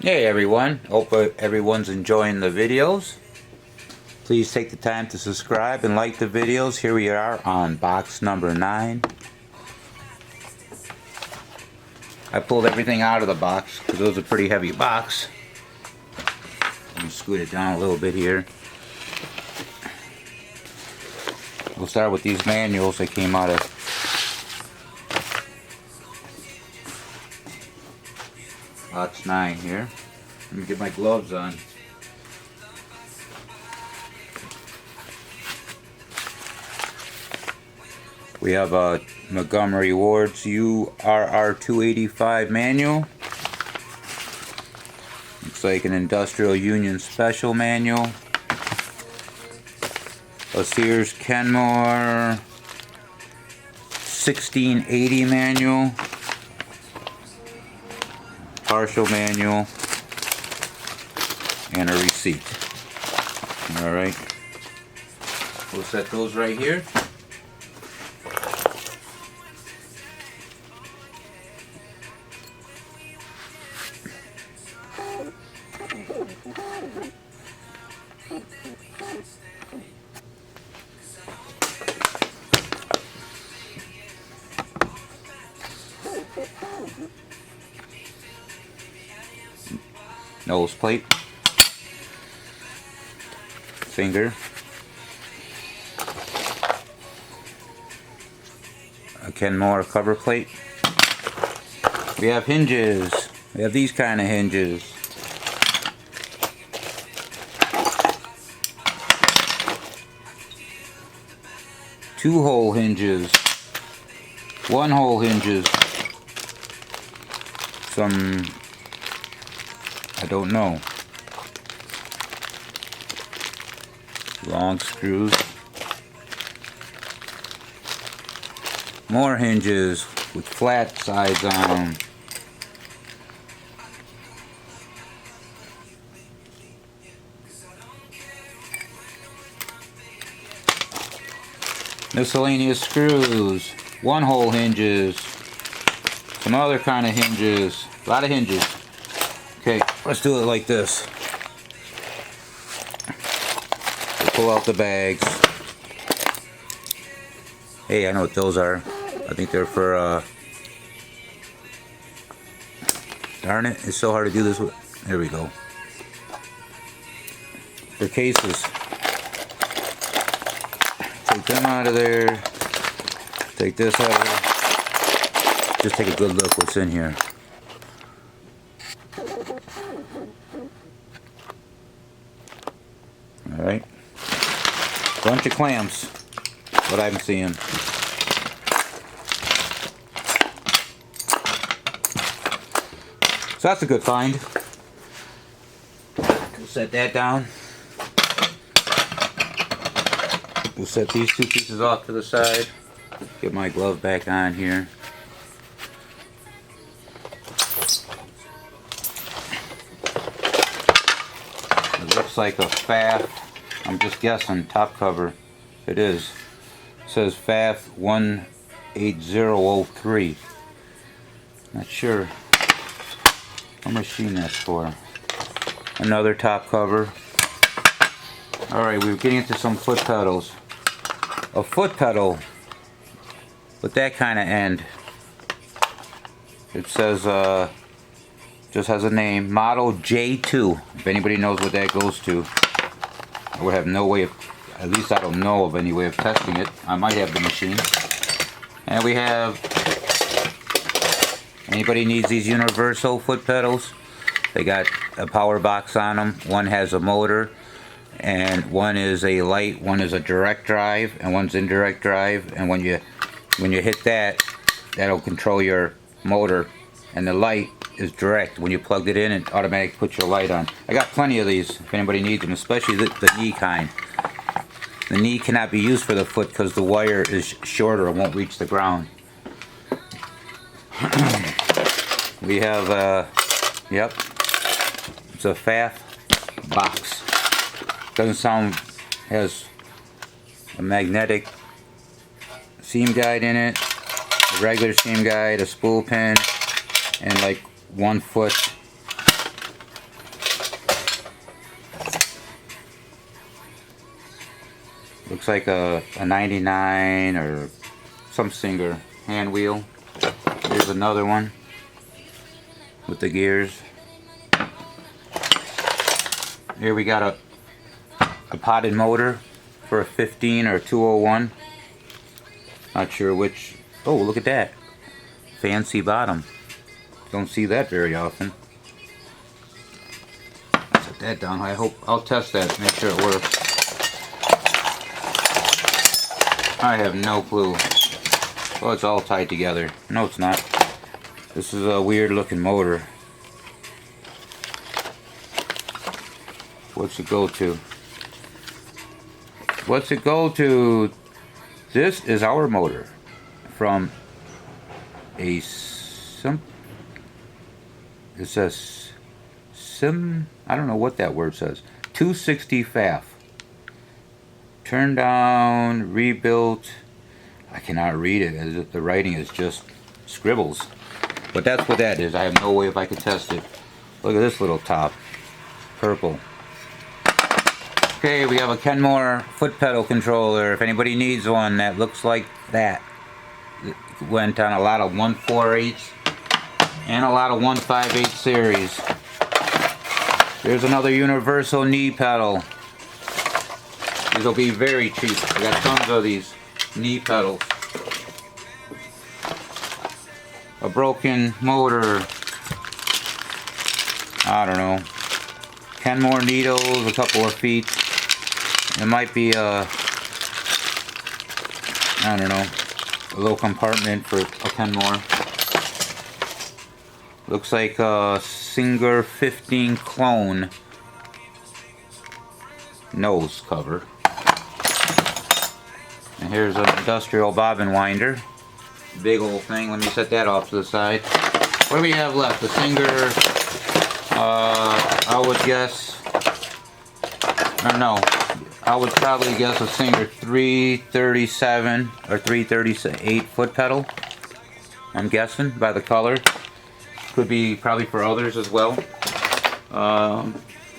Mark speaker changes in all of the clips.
Speaker 1: Hey everyone, hope everyone's enjoying the videos. Please take the time to subscribe and like the videos. Here we are on box number 9. I pulled everything out of the box because it was a pretty heavy box. Let me scoot it down a little bit here. We'll start with these manuals that came out of box 9 here. Let me get my gloves on. We have a Montgomery Ward's URR 285 manual. Looks like an Industrial Union Special manual. A Sears Kenmore 1680 manual. Partial manual. And a receipt. Alright. We'll set those right here. Nose plate, finger, a Kenmore cover plate. We have hinges. We have these kind of hinges. Two-hole hinges, one-hole hinges, some I don't know. Long screws. More hinges with flat sides on them. Miscellaneous screws. One-hole hinges. Some other kind of hinges. A lot of hinges. Okay, let's do it like this. We'll pull out the bags. Hey, I know what those are. I think they're for, darn it, it's so hard to do this with. There we go. They're cases. Take them out of there. Take this out of there. Just take a good look what's in here. Alright. Bunch of clamps. What I'm seeing. So that's a good find. We'll set that down. We'll set these two pieces off to the side. Get my glove back on here. It looks like a FAF. I'm just guessing, top cover. It is. It says FAF 18003. Not sure what machine that's for. Another top cover. Alright, we're getting into some foot pedals. A foot pedal with that kind of end. It says, just has a name, model J2. If anybody knows what that goes to. I would have no way of, at least I don't know of any way of testing it. I might have the machine. And we have, anybody needs these universal foot pedals? They got a power box on them. One has a motor, and one is a light, one is a direct drive, and one's indirect drive. And when you hit that, that'll control your motor, and the light is direct. When you plug it in, it automatically puts your light on. I got plenty of these if anybody needs them, especially the knee kind. The knee cannot be used for the foot because the wire is shorter and won't reach the ground. We have yep, it's a FAF box. Doesn't sound, has a magnetic seam guide in it, a regular seam guide, a spool pin, and like 1 foot Looks like a 99 or some Singer hand wheel. Here's another one with the gears. Here we got a potted motor for a 15 or a 201. Not sure which. Oh, look at that. Fancy bottom. Don't see that very often. Set that down. I'll test that, make sure it works. I have no clue. Oh, it's all tied together. No, it's not. This is a weird looking motor. What's it go to? What's it go to? This is our motor from a it says I don't know what that word says. 260 FAF. Turned down, rebuilt. I cannot read it. The writing is just scribbles. But that's what that is. I have no way if I can test it. Look at this little top. Purple. Okay, we have a Kenmore foot pedal controller. If anybody needs one that looks like that. It went on a lot of 1/4/8 and a lot of 1/5/8 series. There's another universal knee pedal. These will be very cheap. I got tons of these knee pedals. A broken motor. I don't know. Kenmore needles, a couple of feet. It might be I don't know, a little compartment for a Kenmore. Looks like a Singer 15 clone nose cover. And here's an industrial bobbin winder. Big old thing. Let me set that off to the side. What do we have left? The Singer, I would guess, or no, I would probably guess a Singer 337 or 338 foot pedal. I'm guessing by the color. Could be probably for others as well.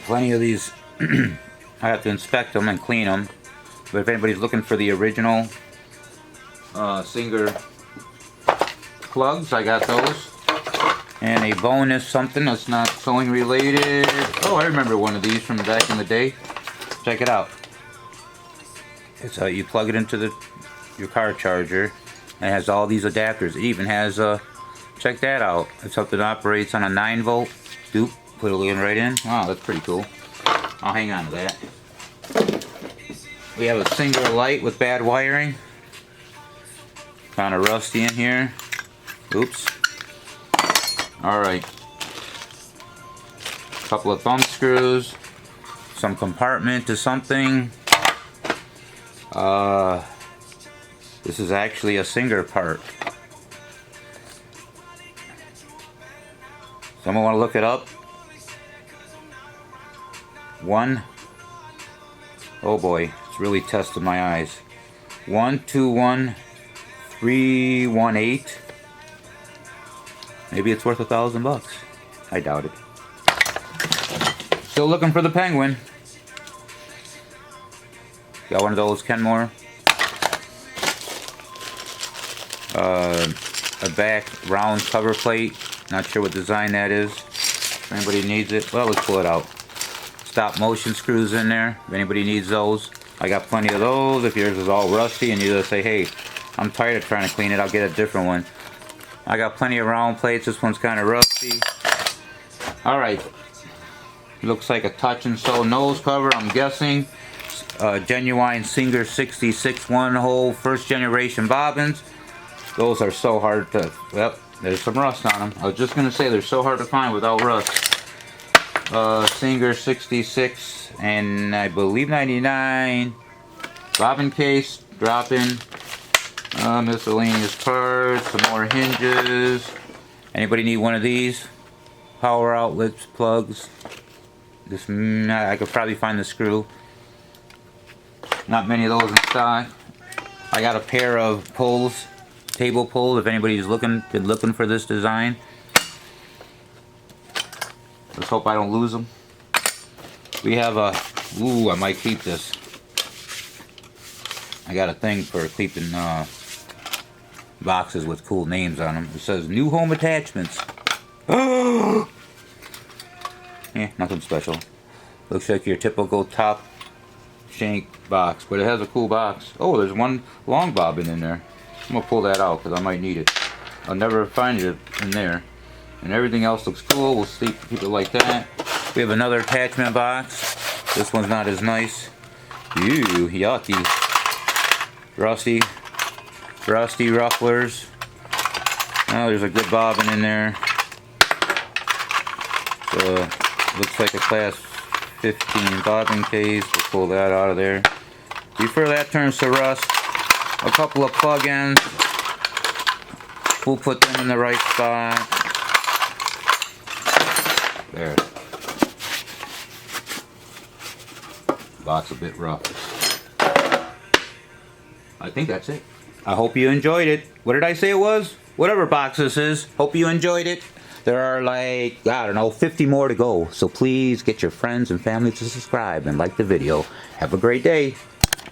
Speaker 1: Plenty of these. I have to inspect them and clean them. But if anybody's looking for the original Singer plugs, I got those. And a bonus something that's not sewing related. Oh, I remember one of these from back in the day. Check it out. It's you plug it into your car charger, and it has all these adapters. It even has check that out. It's something that operates on a 9-volt. Doop, put it right in. Wow, that's pretty cool. I'll hang on to that. We have a Singer light with bad wiring. Kind of rusty in here. Oops. Alright. Couple of thumb screws. Some compartment to something. This is actually a Singer part. Someone want to look it up? Oh boy, it's really tested my eyes. 121318. Maybe it's worth $1,000. I doubt it. Still looking for the penguin. Got one of those Kenmore. A back round cover plate. Not sure what design that is. If anybody needs it, well, let's pull it out. Stop motion screws in there. If anybody needs those, I got plenty of those. If yours is all rusty and you just say, hey, I'm tired of trying to clean it, I'll get a different one. I got plenty of round plates. This one's kind of rusty. Alright. Looks like a touch and sew nose cover, I'm guessing. Genuine Singer 66 1-hole first generation bobbins. Those are so hard to, yep, there's some rust on them. I was just going to say they're so hard to find without rust. Singer 66 and I believe 99. Bobbin case, drop-in. Miscellaneous parts, some more hinges. Anybody need one of these? Power outlets, plugs. This, I could probably find the screw. Not many of those in stock. I got a pair of pulls, table pulls. If anybody's been looking for this design. Let's hope I don't lose them. We have a, ooh, I might keep this. I got a thing for keeping boxes with cool names on them. It says new home attachments. Nothing special. Looks like your typical top shank box, but it has a cool box. Oh, there's one long bobbin in there. I'm gonna pull that out because I might need it. I'll never find it in there. And everything else looks cool. We'll keep it like that. We have another attachment box. This one's not as nice. Ew, yucky. Rusty rufflers. Oh, there's a good bobbin in there. So, looks like a class 15 bobbin case. We'll pull that out of there. Before that turns to rust, a couple of plug-ins. We'll put them in the right spot. There. Box a bit rough. I think that's it. I hope you enjoyed it. What did I say it was? Whatever box this is. Hope you enjoyed it. There are like, I don't know, 50 more to go. So please get your friends and family to subscribe and like the video. Have a great day.